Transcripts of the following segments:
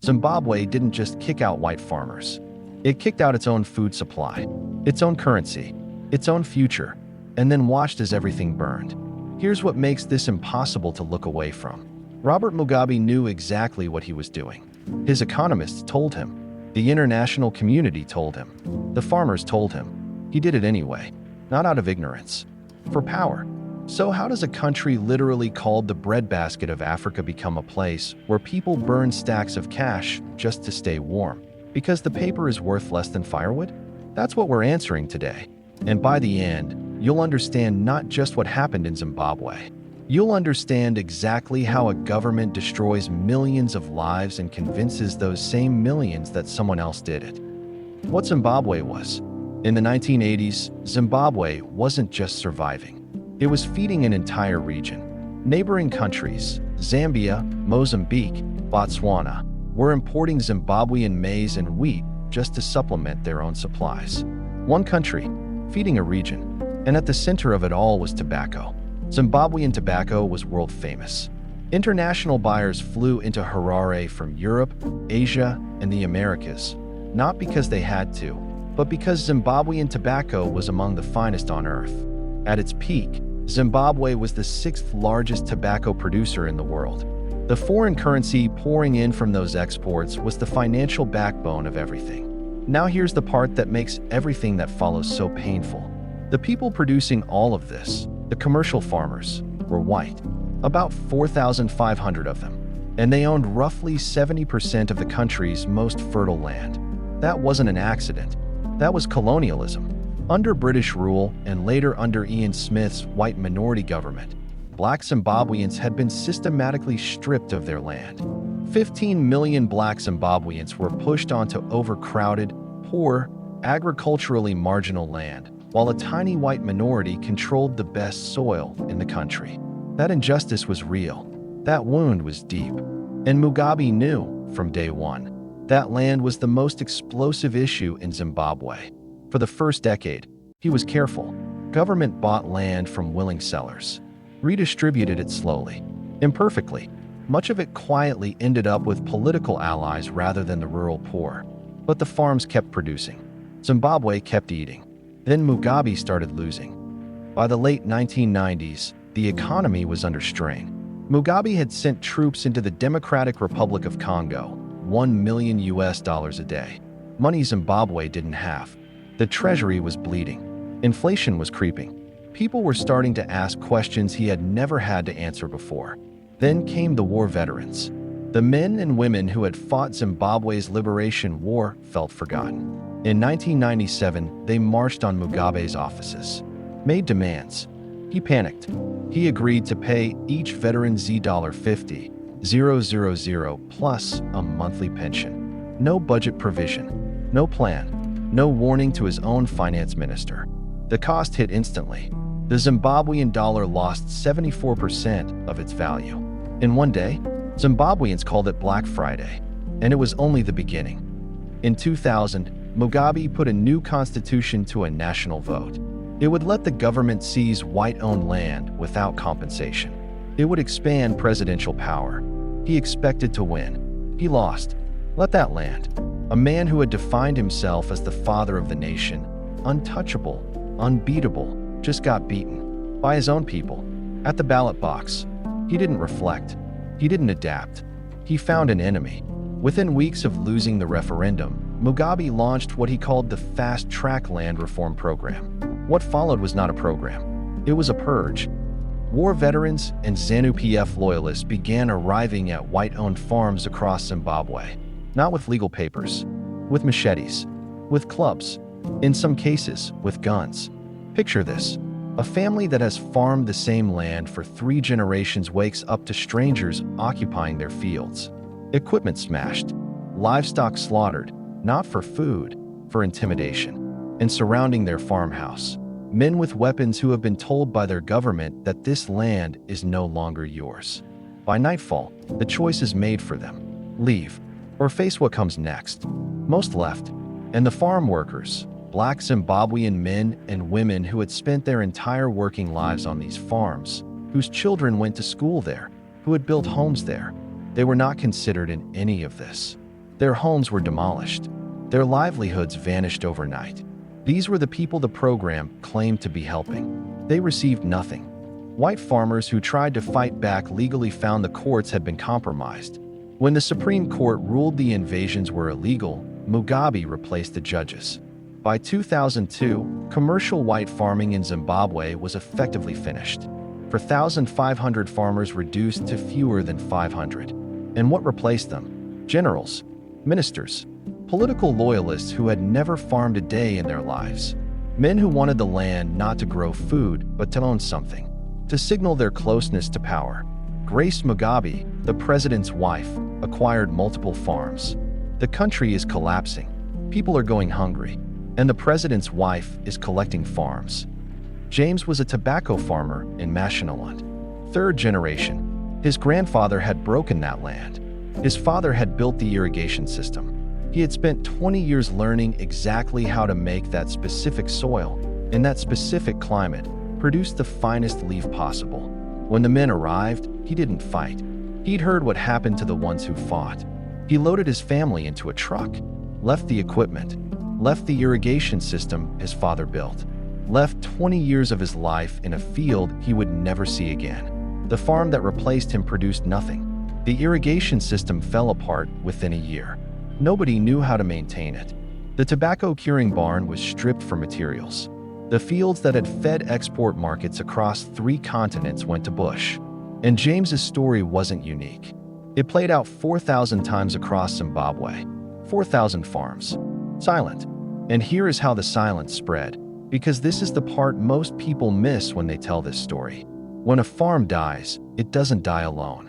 Zimbabwe didn't just kick out white farmers. It kicked out its own food supply, its own currency, its own future, and then watched as everything burned. Here's what makes this impossible to look away from. Robert Mugabe knew exactly what he was doing. His economists told him. The international community told him. The farmers told him. He did it anyway, not out of ignorance, for power. So how does a country literally called the Breadbasket of Africa become a place where people burn stacks of cash just to stay warm? Because the paper is worth less than firewood? That's what we're answering today. And by the end, you'll understand not just what happened in Zimbabwe. You'll understand exactly how a government destroys millions of lives and convinces those same millions that someone else did it. What Zimbabwe was. In the 1980s, Zimbabwe wasn't just surviving. It was feeding an entire region. Neighboring countries, Zambia, Mozambique, Botswana, were importing Zimbabwean maize and wheat just to supplement their own supplies. One country, feeding a region. And at the center of it all was tobacco. Zimbabwean tobacco was world famous. International buyers flew into Harare from Europe, Asia, and the Americas, not because they had to, but because Zimbabwean tobacco was among the finest on earth. At its peak, Zimbabwe was the sixth largest tobacco producer in the world. The foreign currency pouring in from those exports was the financial backbone of everything. Now here's the part that makes everything that follows so painful. The people producing all of this, the commercial farmers, were white, about 4,500 of them, and they owned roughly 70% of the country's most fertile land. That wasn't an accident. That was colonialism. Under British rule and later under Ian Smith's white minority government, black Zimbabweans had been systematically stripped of their land. 15 million black Zimbabweans were pushed onto overcrowded, poor, agriculturally marginal land, while a tiny white minority controlled the best soil in the country. That injustice was real. That wound was deep. And Mugabe knew from day one that land was the most explosive issue in Zimbabwe. For the first decade, he was careful. Government bought land from willing sellers, redistributed it slowly, imperfectly. Much of it quietly ended up with political allies rather than the rural poor. But the farms kept producing. Zimbabwe kept eating. Then Mugabe started losing. By the late 1990s, the economy was under strain. Mugabe had sent troops into the Democratic Republic of Congo, $1 million a day. Money Zimbabwe didn't have. The treasury was bleeding. Inflation was creeping. People were starting to ask questions he had never had to answer before. Then came the war veterans. The men and women who had fought Zimbabwe's liberation war felt forgotten. In 1997, they marched on Mugabe's offices, made demands. He panicked. He agreed to pay each veteran $50,000 plus a monthly pension. No budget provision, no plan, no warning to his own finance minister. The cost hit instantly. The Zimbabwean dollar lost 74% of its value. In one day, Zimbabweans called it Black Friday, and it was only the beginning. In 2000, Mugabe put a new constitution to a national vote. It would let the government seize white-owned land without compensation. It would expand presidential power. He expected to win. He lost. Let that land. A man who had defined himself as the father of the nation, untouchable, unbeatable, just got beaten by his own people. At the ballot box, he didn't reflect. He didn't adapt. He found an enemy. Within weeks of losing the referendum, Mugabe launched what he called the fast-track land reform program. What followed was not a program. It was a purge. War veterans and ZANU-PF loyalists began arriving at white-owned farms across Zimbabwe, not with legal papers, with machetes, with clubs, in some cases, with guns. Picture this. A family that has farmed the same land for 3 generations wakes up to strangers occupying their fields. Equipment smashed, livestock slaughtered, not for food, for intimidation. And surrounding their farmhouse, men with weapons who have been told by their government that this land is no longer yours. By nightfall, the choice is made for them. Leave, or face what comes next. Most left, and the farm workers, black Zimbabwean men and women who had spent their entire working lives on these farms, whose children went to school there, who had built homes there, they were not considered in any of this. Their homes were demolished. Their livelihoods vanished overnight. These were the people the program claimed to be helping. They received nothing. White farmers who tried to fight back legally found the courts had been compromised. When the Supreme Court ruled the invasions were illegal, Mugabe replaced the judges. By 2002, commercial white farming in Zimbabwe was effectively finished. 4,500 farmers reduced to fewer than 500. And what replaced them? Generals, ministers, political loyalists who had never farmed a day in their lives. Men who wanted the land not to grow food, but to own something, to signal their closeness to power. Grace Mugabe, the president's wife, acquired multiple farms. The country is collapsing. People are going hungry. And the president's wife is collecting farms. James was a tobacco farmer in Mashonaland. Third generation. His grandfather had broken that land. His father had built the irrigation system. He had spent 20 years learning exactly how to make that specific soil, in that specific climate, produce the finest leaf possible. When the men arrived, he didn't fight. He'd heard what happened to the ones who fought. He loaded his family into a truck, left the equipment, left the irrigation system his father built, left 20 years of his life in a field he would never see again. The farm that replaced him produced nothing. The irrigation system fell apart within a year. Nobody knew how to maintain it. The tobacco curing barn was stripped for materials. The fields that had fed export markets across 3 continents went to bush. And James's story wasn't unique. It played out 4,000 times across Zimbabwe. 4,000 farms. Silent. And here is how the silence spread, because this is the part most people miss when they tell this story. When a farm dies, it doesn't die alone.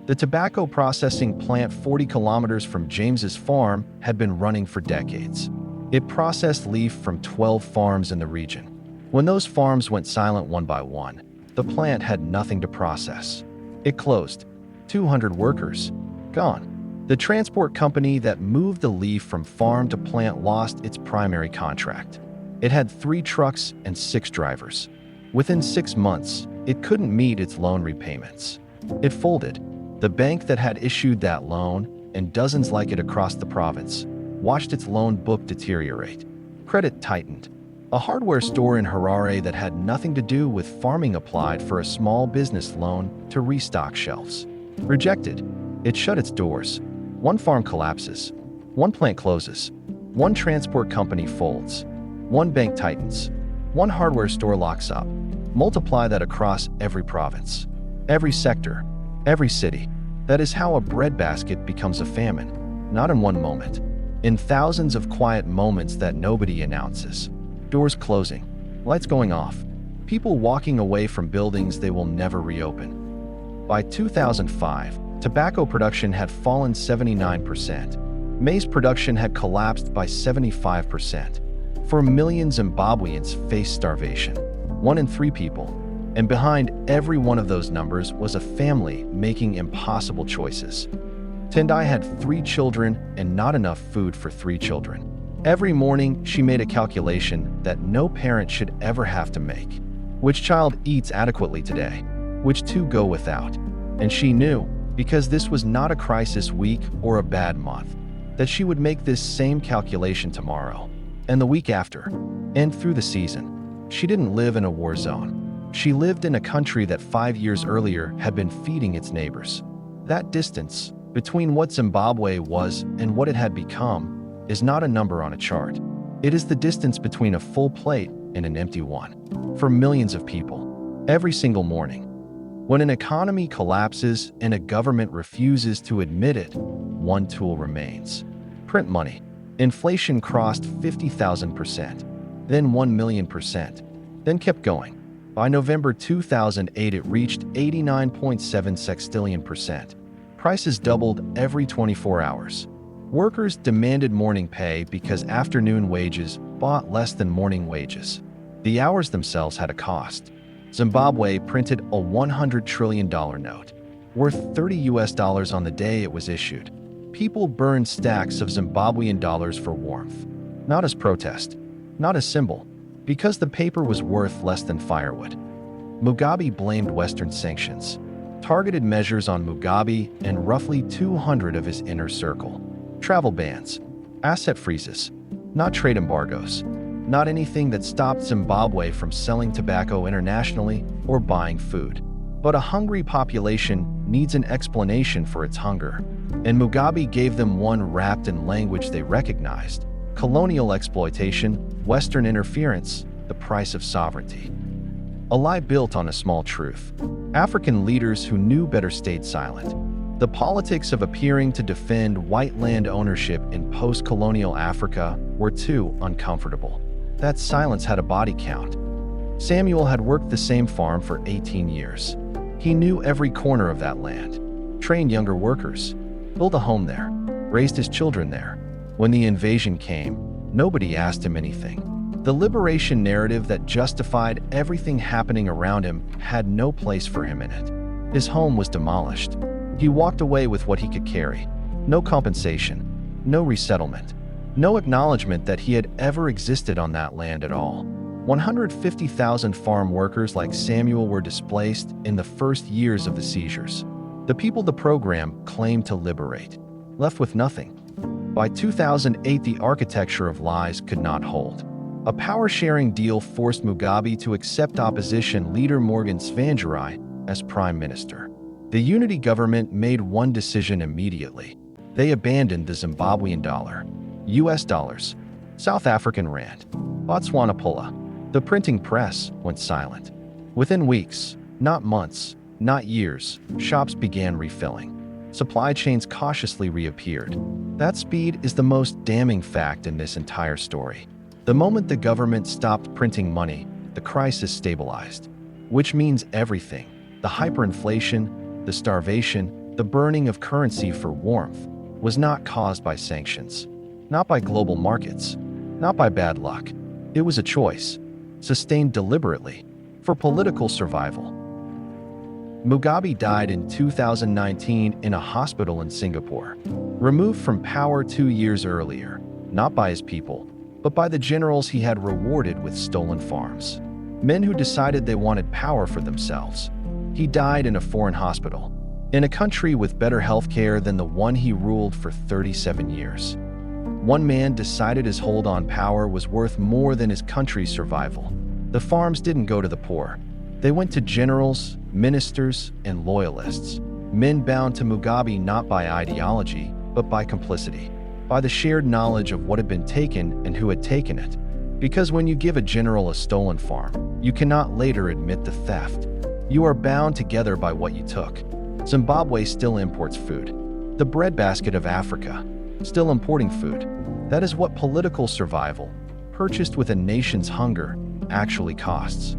The tobacco processing plant 40 kilometers from James's farm had been running for decades. It processed leaf from 12 farms in the region. When those farms went silent one by one, the plant had nothing to process. It closed. 200 workers, gone. The transport company that moved the leaf from farm to plant lost its primary contract. It had 3 trucks and 6 drivers. Within 6 months, it couldn't meet its loan repayments. It folded. The bank that had issued that loan, and dozens like it across the province, watched its loan book deteriorate. Credit tightened. A hardware store in Harare that had nothing to do with farming applied for a small business loan to restock shelves. Rejected. It shut its doors. 1 farm collapses. 1 plant closes. 1 transport company folds. 1 bank tightens. 1 hardware store locks up. Multiply that across every province, every sector, every city. That is how a breadbasket becomes a famine, not in one moment. In thousands of quiet moments that nobody announces. Doors closing, lights going off, people walking away from buildings they will never reopen. By 2005, tobacco production had fallen 79%. Maize production had collapsed by 75%. 4 million Zimbabweans faced starvation, 1 in 3 people. And behind every one of those numbers was a family making impossible choices. Tendai had 3 children and not enough food for 3 children. Every morning, she made a calculation that no parent should ever have to make. Which child eats adequately today? Which 2 go without? And she knew, because this was not a crisis week or a bad month, that she would make this same calculation tomorrow, and the week after, and through the season. She didn't live in a war zone. She lived in a country that 5 years earlier had been feeding its neighbors. That distance between what Zimbabwe was and what it had become is not a number on a chart. It is the distance between a full plate and an empty one. For millions of people, every single morning. When an economy collapses and a government refuses to admit it, one tool remains. Print money. Inflation crossed 50,000%, then 1,000,000%, then kept going. By November 2008, it reached 89.7 sextillion%. Prices doubled every 24 hours. Workers demanded morning pay because afternoon wages bought less than morning wages. The hours themselves had a cost. Zimbabwe printed a $100 trillion note, worth $30 on the day it was issued. People burned stacks of Zimbabwean dollars for warmth, not as protest, not as symbol, because the paper was worth less than firewood. Mugabe blamed Western sanctions, targeted measures on Mugabe and roughly 200 of his inner circle. Travel bans, asset freezes, not trade embargoes, not anything that stopped Zimbabwe from selling tobacco internationally or buying food. But a hungry population needs an explanation for its hunger, and Mugabe gave them one wrapped in language they recognized: colonial exploitation, Western interference, the price of sovereignty. A lie built on a small truth. African leaders who knew better stayed silent. The politics of appearing to defend white land ownership in post-colonial Africa were too uncomfortable. That silence had a body count. Samuel had worked the same farm for 18 years. He knew every corner of that land, trained younger workers, built a home there, raised his children there. When the invasion came, nobody asked him anything. The liberation narrative that justified everything happening around him had no place for him in it. His home was demolished. He walked away with what he could carry. No compensation, no resettlement, no acknowledgement that he had ever existed on that land at all. 150,000 farm workers like Samuel were displaced in the first years of the seizures. The people the program claimed to liberate, left with nothing. By 2008, the architecture of lies could not hold. A power-sharing deal forced Mugabe to accept opposition leader Morgan Tsvangirai as prime minister. The unity government made one decision immediately. They abandoned the Zimbabwean dollar, US dollars, South African rand, Botswana pula. The printing press went silent. Within weeks, not months, not years, shops began refilling. Supply chains cautiously reappeared. That speed is the most damning fact in this entire story. The moment the government stopped printing money, the crisis stabilized. Which means everything: the hyperinflation, the starvation, the burning of currency for warmth, was not caused by sanctions, not by global markets, not by bad luck. It was a choice, sustained deliberately, for political survival. Mugabe died in 2019 in a hospital in Singapore, removed from power 2 years earlier, not by his people, but by the generals he had rewarded with stolen farms. Men who decided they wanted power for themselves. He died in a foreign hospital, in a country with better healthcare than the one he ruled for 37 years. One man decided his hold on power was worth more than his country's survival. The farms didn't go to the poor. They went to generals, ministers, and loyalists. Men bound to Mugabe not by ideology, but by complicity, by the shared knowledge of what had been taken and who had taken it. Because when you give a general a stolen farm, you cannot later admit the theft. You are bound together by what you took. Zimbabwe still imports food. The breadbasket of Africa, still importing food. That is what political survival, purchased with a nation's hunger, actually costs.